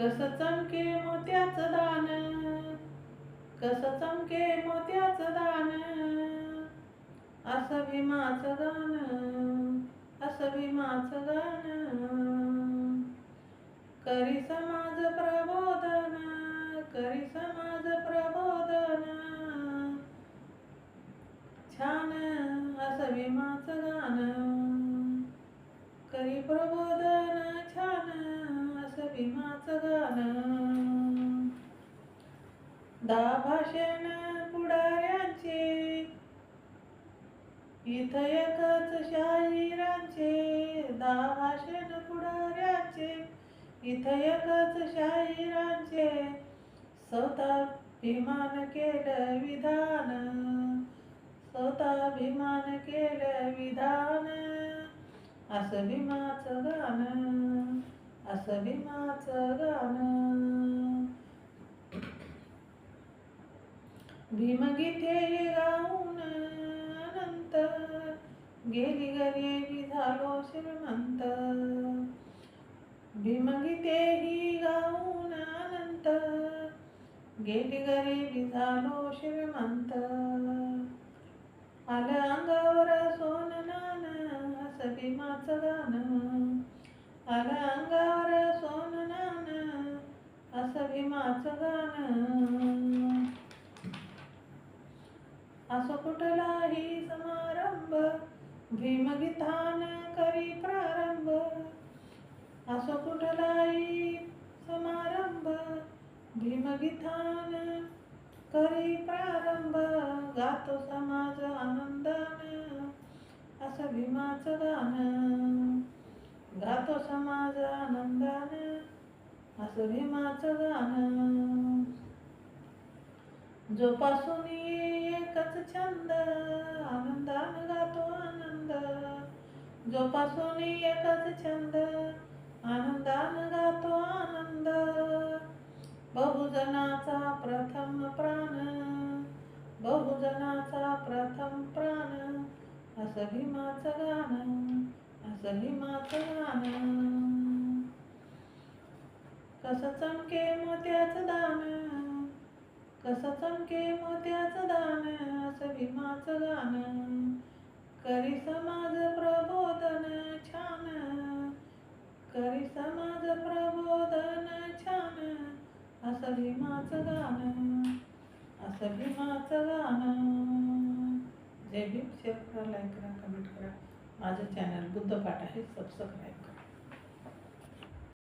कसं चमके मोत्याचं दान, कसं चमके मोत्याचं दान, असं भीमाचं गाणं, असं भीमाचं गाणं. करी समाज प्रबोधन, करी समाज प्रबोधन, छान असं भीमाचं गाणं. करी प्रबोधन छान असं भीमाचं गाणं. दहा भाषण पुढाऱ्यांचे, इथं एकच शाहिरांचे. दहा भाषण पुढाऱ्यांचे, इथं एकच शाहिरांचे. स्वतः भीमान केलं विधान, स्वतः भीमान केलं विधान, असं भीमाचं गाणं, असं भीमाचं गाणं. भीमगीते गाऊन अनंत, गेली गरिबी झालो श्रीमंत. भीमगीते ही गाऊन अनंत, गेली गरिबी झालो श्रीमंत. आलं अंगावर सोन नान, असं भीमाचं गाणं. आलं अंगावर सोन नान, असं भीमाचं गाणं. असो कुठलाही समारंभ, भीमगीतान करी प्रारंभ. असो कुठलाही समारंभ, भीमगीतान करी प्रारंभ. गातो समाज आनंदान, असं भीमाचं गाणं. गातो समाज आनंदान, असं भीमाचं गाणं. जोपासून एकच छंद, आनंदान गातो आनंद. जोपासून एकच छंद, आनंदान गातो आनंद. बहुजनाचा प्रथम प्राण, बहुजनाचा प्रथम प्राण, असं भीमाचं गाणं, असं भीमाचं गाणं. कसं चमके मोत्याचं दान, कसं चमके मोत्याचं दान, असं भीमाचं गाणं. करी समाज प्रबोधन छान, करी समाज प्रबोधन छान, असं भीमाचं गाणं, असं भीमाचं गाणं. जय भीम. शेअर करा, लाईक करा, कमेंट करा. माझं चॅनल बुद्धपाठ आहे, सबस्क्राईब करा.